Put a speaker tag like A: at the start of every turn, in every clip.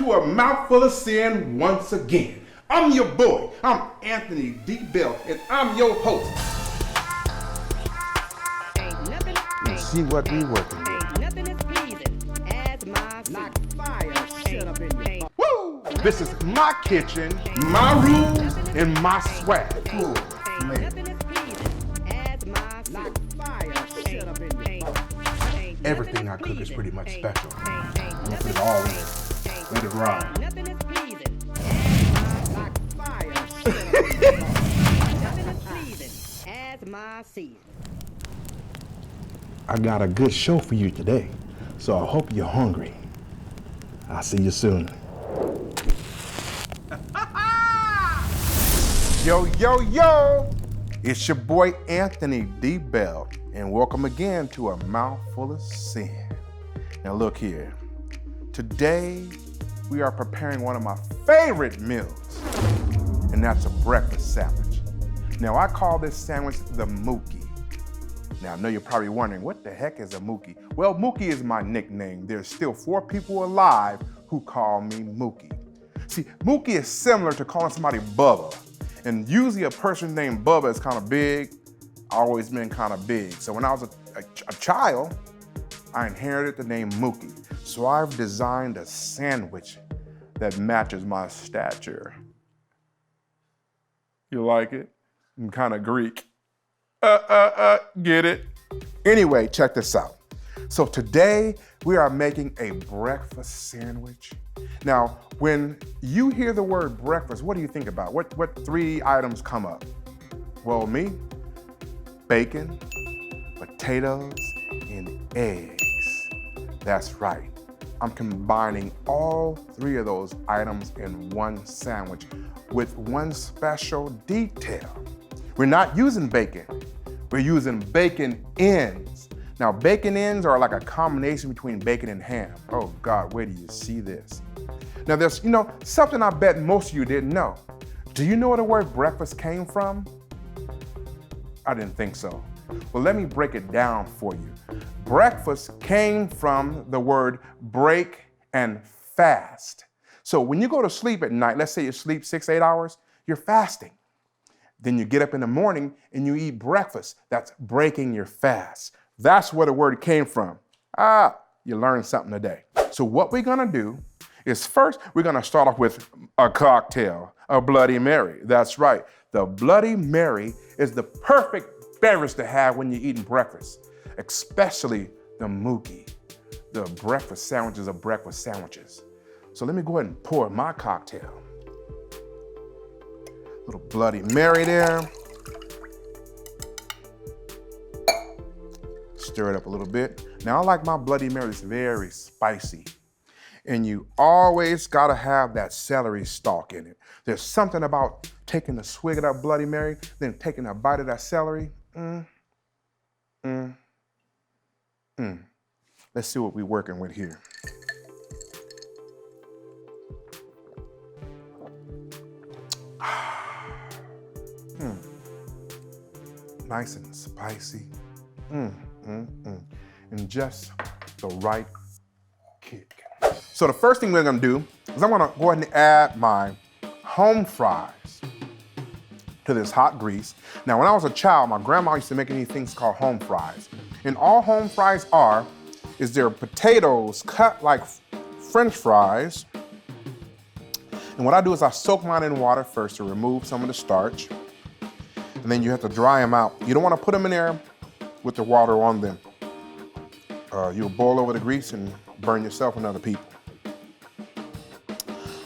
A: to a mouthful of sin once again. I'm your boy. I'm Anthony D. Bell, and I'm your host.
B: Let's see what we working with.
A: Woo! This is my kitchen, my rules, and my swag. Ooh, man.
B: Everything I cook is pretty much special. I'm gonna put it all in. Let it ride. I got a good show for you today, so I hope you're hungry. I'll see you soon.
A: Yo, yo, yo! It's your boy Anthony D. Bell, and welcome again to A Mouthful of Sin. Now look here. Today, we are preparing one of my favorite meals, and that's a breakfast sandwich. Now, I call this sandwich the Mookie. Now, I know you're probably wondering, what the heck is a Mookie? Well, Mookie is my nickname. There's still 4 people alive who call me Mookie. See, Mookie is similar to calling somebody Bubba. And usually a person named Bubba is kind of big. I've always been kind of big. So when I was a child, I inherited the name Mookie. So I've designed a sandwich that matches my stature. You like it? I'm kind of Greek. Get it? Anyway, check this out. So today we are making a breakfast sandwich. Now, when you hear the word breakfast, what do you think about? What 3 items come up? Well, me, bacon, potatoes, and eggs. That's right. I'm combining all 3 of those items in one sandwich with one special detail. We're not using bacon. We're using bacon ends. Now, bacon ends are like a combination between bacon and ham. Oh God, where do you see this? Now there's, something I bet most of you didn't know. Do you know where the word breakfast came from? I didn't think so. Well, let me break it down for you. Breakfast came from the word break and fast. So when you go to sleep at night, let's say you sleep 6-8 hours, you're fasting. Then you get up in the morning and you eat breakfast. That's breaking your fast. That's where the word came from. You learned something today. So what we're gonna do is first, we're gonna start off with a cocktail, a Bloody Mary. That's right. The Bloody Mary is the perfect beverage to have when you're eating breakfast, especially the Mookie. The breakfast sandwiches are breakfast sandwiches. So let me go ahead and pour my cocktail. Little Bloody Mary there. Stir it up a little bit. Now I like my Bloody Marys very spicy. And you always gotta have that celery stalk in it. There's something about taking a swig of that Bloody Mary, then taking a bite of that celery. Let's see what we're working with here. Nice and spicy. And just the right kick. So the first thing we're gonna do is I'm gonna go ahead and add my home fries to this hot grease. Now, when I was a child, my grandma used to make these things called home fries. And all home fries is they're potatoes cut like French fries. And what I do is I soak mine in water first to remove some of the starch. And then you have to dry them out. You don't want to put them in there with the water on them. You'll boil over the grease and burn yourself and other people.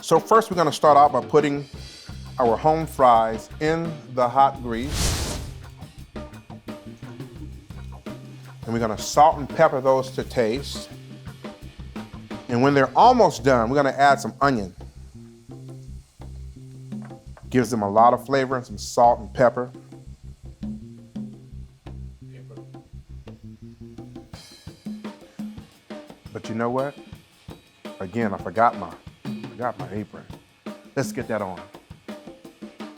A: So first we're going to start out by putting our home fries in the hot grease. And we're going to salt and pepper those to taste. And when they're almost done, we're going to add some onion. Gives them a lot of flavor and some salt and pepper. But you know what? Again, I forgot my apron. Let's get that on.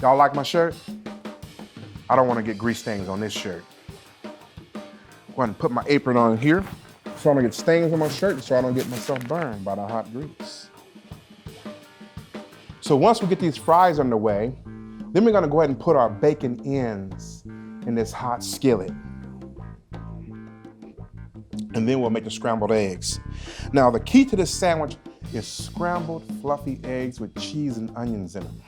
A: Y'all like my shirt? I don't want to get grease stains on this shirt. Go ahead and put my apron on here so I don't get stains on my shirt and so I don't get myself burned by the hot grease. So once we get these fries underway, then we're gonna go ahead and put our bacon ends in this hot skillet. And then we'll make the scrambled eggs. Now the key to this sandwich is scrambled fluffy eggs with cheese and onions in them.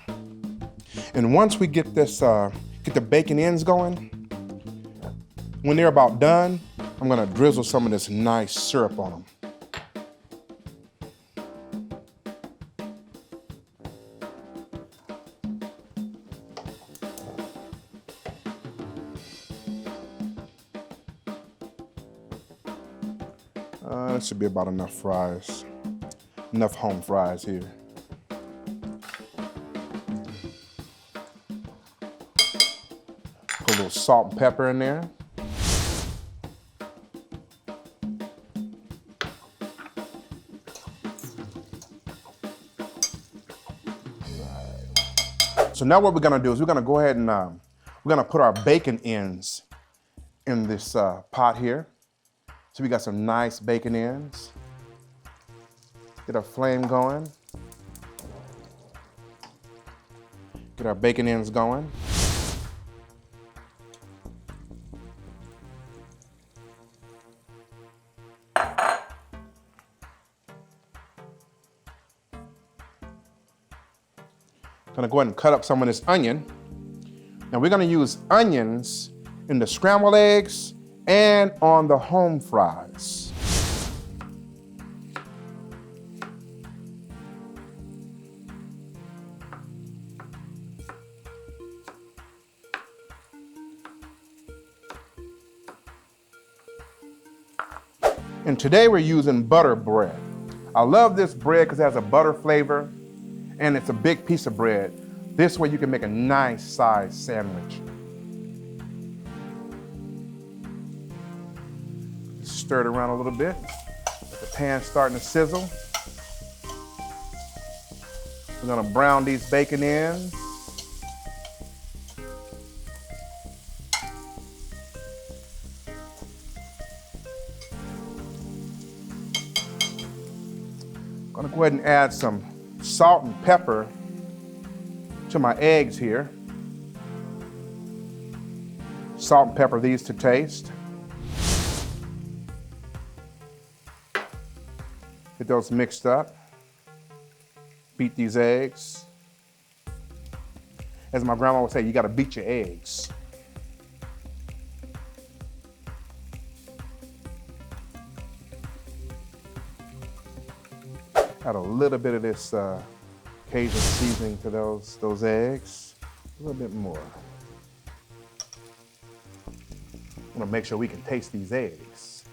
A: And once we get this, get the bacon ends going, when they're about done, I'm gonna drizzle some of this nice syrup on them. That should be about enough fries. Enough home fries here. Put a little salt and pepper in there. So now what we're gonna do is we're gonna go ahead and we're gonna put our bacon ends in this pot here. So we got some nice bacon ends. Get our flame going. Get our bacon ends going. Gonna go ahead and cut up some of this onion. Now we're gonna use onions in the scrambled eggs and on the home fries. And today we're using butter bread. I love this bread because it has a butter flavor and it's a big piece of bread. This way you can make a nice sized sandwich. Stir it around a little bit. The pan's starting to sizzle. We're gonna brown these bacon ends. Gonna go ahead and add some salt and pepper to my eggs here. Salt and pepper these to taste. Get those mixed up. Beat these eggs. As my grandma would say, you gotta beat your eggs. Add a little bit of this Cajun seasoning to those eggs. A little bit more. I wanna make sure we can taste these eggs.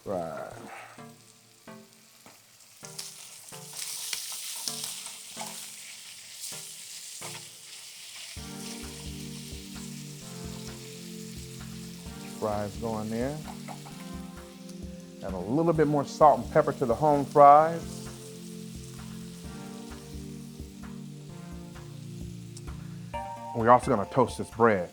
A: Right. Fries going there. Add a little bit more salt and pepper to the home fries. And we're also gonna toast this bread.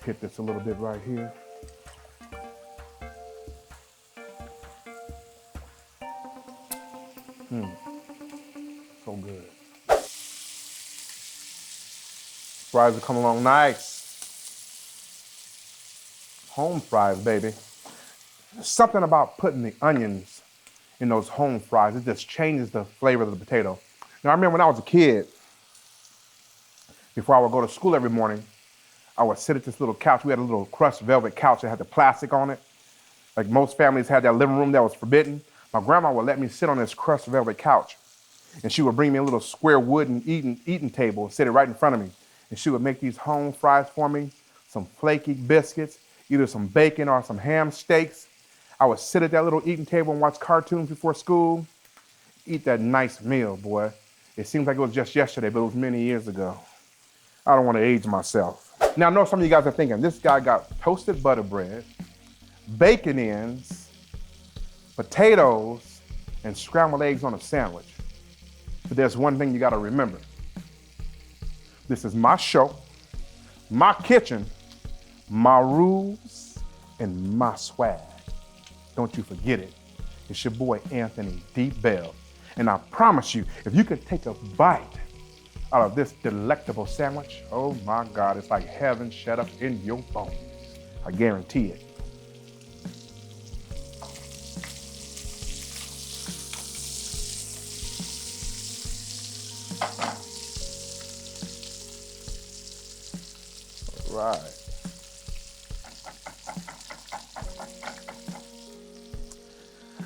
A: Hit this a little bit right here. So good. Fries will come along nice. Home fries, baby. There's something about putting the onions in those home fries. It just changes the flavor of the potato. Now, I remember when I was a kid, before I would go to school every morning, I would sit at this little couch. We had a little crushed velvet couch that had the plastic on it. Like most families had that living room that was forbidden. My grandma would let me sit on this crushed velvet couch. And she would bring me a little square wooden eating table and sit it right in front of me. And she would make these home fries for me, some flaky biscuits, either some bacon or some ham steaks. I would sit at that little eating table and watch cartoons before school, eat that nice meal, boy. It seems like it was just yesterday, but it was many years ago. I don't want to age myself. Now, I know some of you guys are thinking, this guy got toasted butter bread, bacon ends, potatoes, and scrambled eggs on a sandwich. But there's one thing you got to remember. This is my show, my kitchen, my rules and my swag. Don't you forget it. It's your boy Anthony D. Bell. And I promise you, if you could take a bite out of this delectable sandwich, oh my God, it's like heaven shut up in your bones. I guarantee it. All right.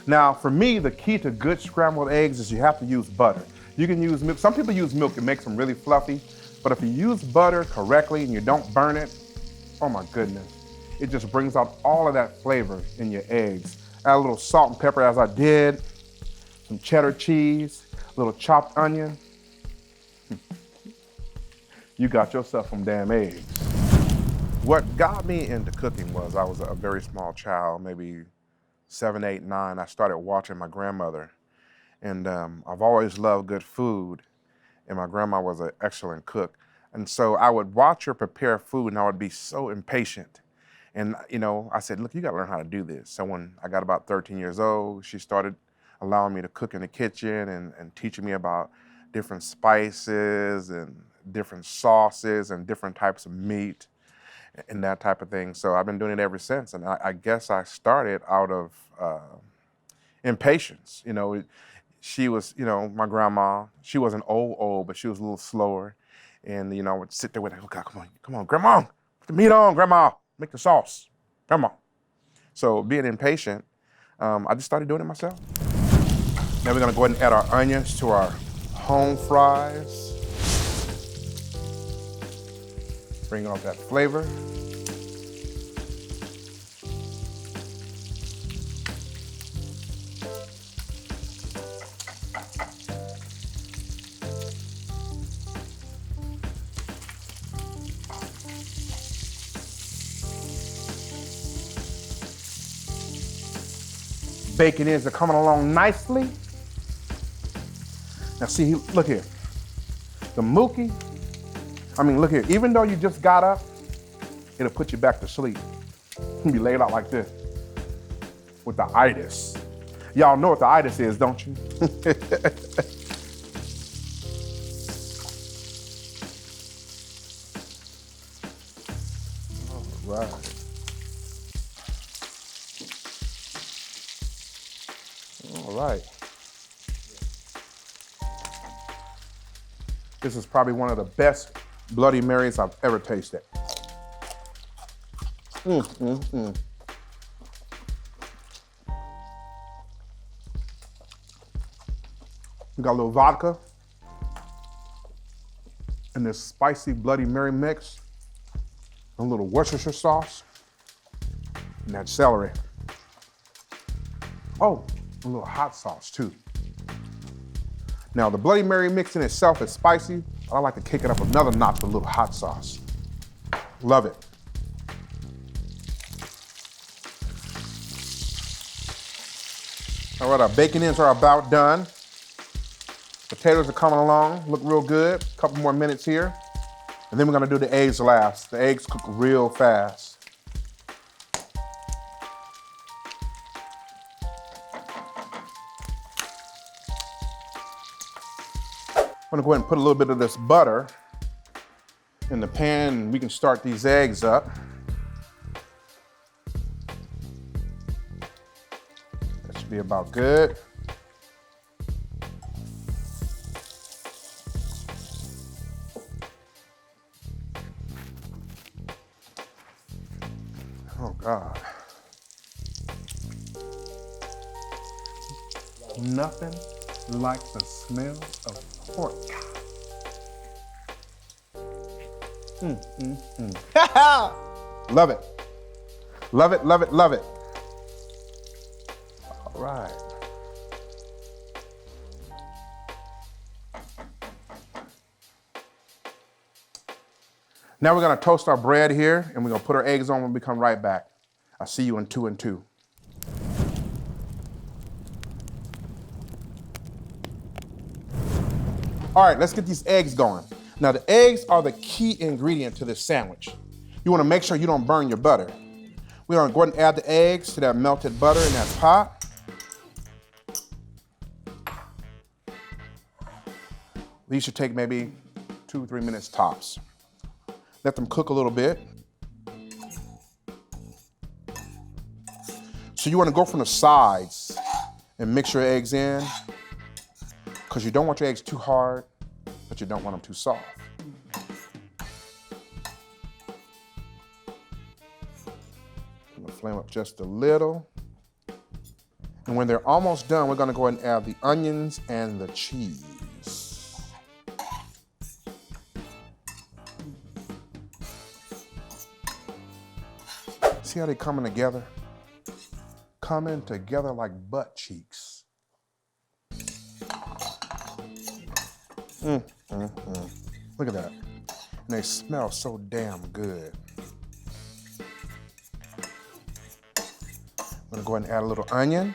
A: Now, for me, the key to good scrambled eggs is you have to use butter. You can use milk. Some people use milk, it makes them really fluffy. But if you use butter correctly and you don't burn it, oh my goodness, it just brings out all of that flavor in your eggs. Add a little salt and pepper as I did, some cheddar cheese, a little chopped onion. You got yourself some damn eggs. What got me into cooking was I was a very small child, maybe 7, 8, 9. I started watching my grandmother. And I've always loved good food. And my grandma was an excellent cook. And so I would watch her prepare food and I would be so impatient. And you know, I said, look, you gotta learn how to do this. So when I got about 13 years old, she started allowing me to cook in the kitchen and teaching me about different spices and different sauces and different types of meat and that type of thing. So I've been doing it ever since. And I guess I started out of impatience. You know, she was, you know, my grandma, she wasn't old, but she was a little slower. And, you know, I would sit there with her, oh God, come on, Grandma, put the meat on, Grandma, make the sauce, Grandma. So being impatient, I just started doing it myself. Now we're gonna go ahead and add our onions to our home fries. Bring out that flavor. Bacon ends are coming along nicely. Now see, look here. The Mookie, I mean, look here, even though you just got up, it'll put you back to sleep. You'll be laid out like this with the itis. Y'all know what the itis is, don't you? All right. All right. This is probably one of the best Bloody Marys I've ever tasted. We got a little vodka and this spicy Bloody Mary mix, a little Worcestershire sauce, and that celery. Oh, a little hot sauce too. Now the Bloody Mary mix in itself is spicy, but I like to kick it up another notch with a little hot sauce. Love it. All right, our bacon ends are about done. Potatoes are coming along, look real good. A couple more minutes here. And then we're gonna do the eggs last. The eggs cook real fast. I'm gonna go ahead and put a little bit of this butter in the pan and we can start these eggs up. That should be about good. Oh God. Nothing like the smell of pork. Love it. Love it, love it, love it. All right. Now we're gonna toast our bread here and we're gonna put our eggs on when we come right back. I'll see you in 2 and 2. All right, let's get these eggs going. Now the eggs are the key ingredient to this sandwich. You want to make sure you don't burn your butter. We're going to go ahead and add the eggs to that melted butter in that pot. These should take maybe 2-3 minutes tops. Let them cook a little bit. So you want to go from the sides and mix your eggs in, because you don't want your eggs too hard, but you don't want them too soft. Turn the flame up just a little. And when they're almost done, we're going to go ahead and add the onions and the cheese. See how they're coming together? Coming together like butt cheeks. Look at that. And they smell so damn good. I'm gonna go ahead and add a little onion.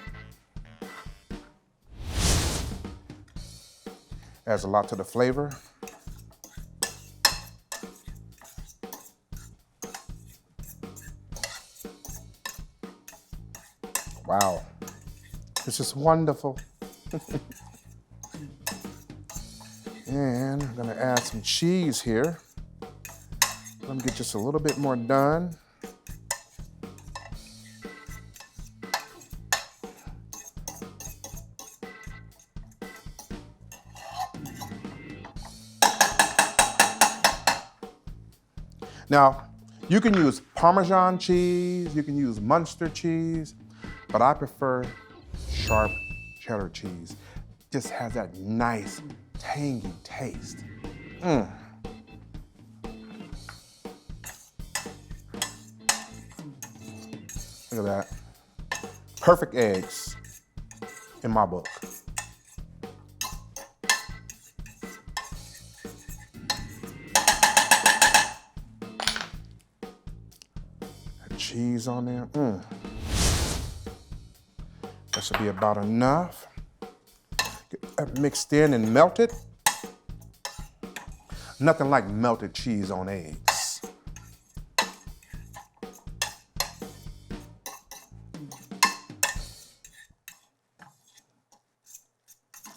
A: Adds a lot to the flavor. Wow, this is wonderful. And I'm gonna add some cheese here. Let me get just a little bit more done. Now, you can use Parmesan cheese, you can use Munster cheese, but I prefer sharp cheddar cheese. Just has that nice, tangy taste. Look at that. Perfect eggs in my book. That cheese on there. That should be about enough. Get that mixed in and melted. Nothing like melted cheese on eggs.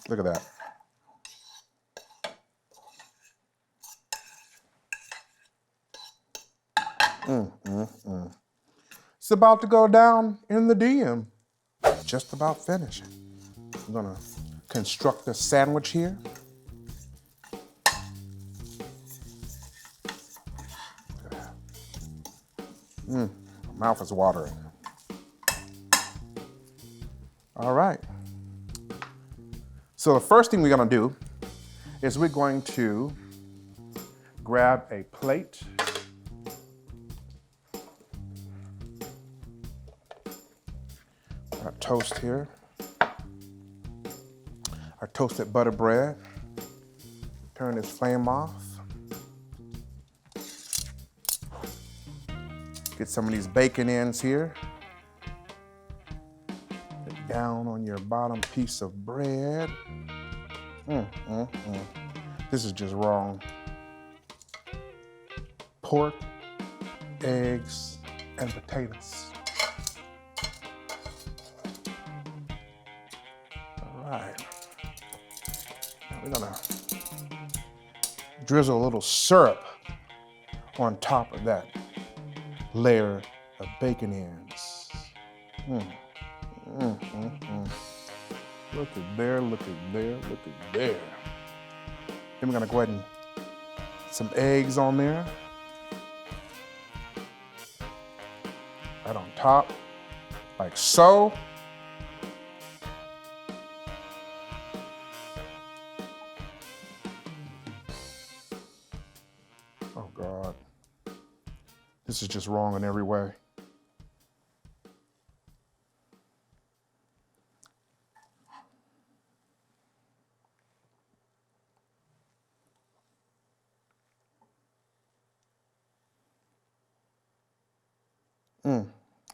A: Look at that. It's about to go down in the DM. Just about finished. I'm gonna construct a sandwich here. My mouth is watering. All right. So the first thing we're gonna do is we're going to grab a plate. Got toast here. Our toasted butter bread. Turn this flame off. Get some of these bacon ends here. Get down on your bottom piece of bread. This is just wrong. Pork, eggs, and potatoes. All right. Now we're gonna drizzle a little syrup on top of that layer of bacon ends. Look at there, look at there, look at there. Then we're gonna go ahead and put some eggs on there. Right on top, like so. Oh God. This is just wrong in every way.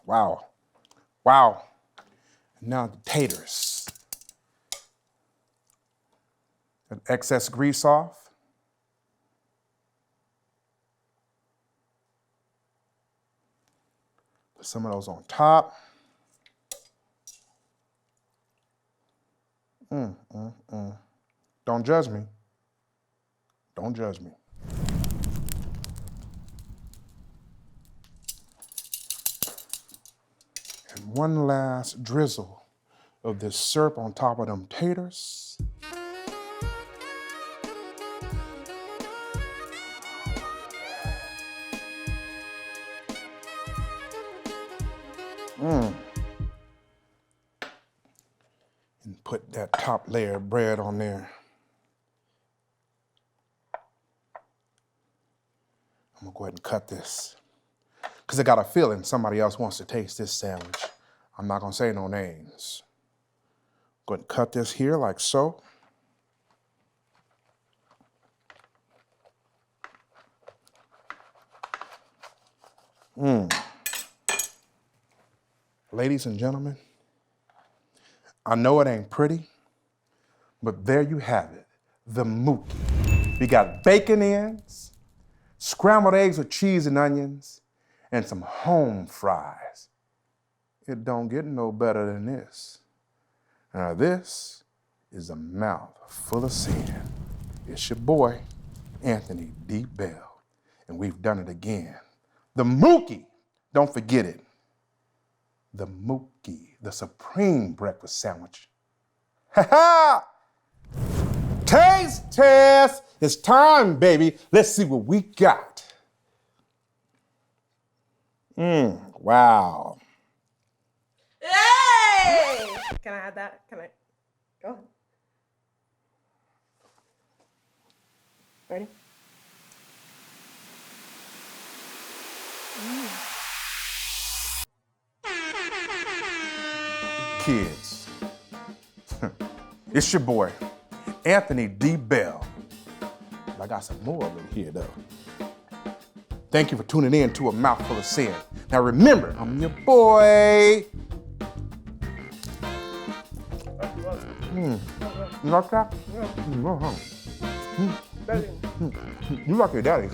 A: Wow. Wow. Now the taters. That excess grease off. Put some of those on top. Don't judge me. Don't judge me. And one last drizzle of this syrup on top of them taters. And put that top layer of bread on there. I'm gonna go ahead and cut this. Because I got a feeling somebody else wants to taste this sandwich. I'm not gonna say no names. Go ahead and cut this here like so. Ladies and gentlemen, I know it ain't pretty, but there you have it, the Mookie. We got bacon ends, scrambled eggs with cheese and onions, and some home fries. It don't get no better than this. Now this is a mouth full of sin. It's your boy, Anthony D. Bell, and we've done it again. The Mookie, don't forget it. The Mookie, the supreme breakfast sandwich. Ha ha! Taste test! It's time, baby. Let's see what we got. Wow.
C: Hey! Can I add that? Can I? Go ahead. Ready?
A: Kids, it's your boy, Anthony D. Bell. I got some more of it here, though. Thank you for tuning in to A Mouthful of Sin. Now remember, I'm your boy. You like that? You like your daddy.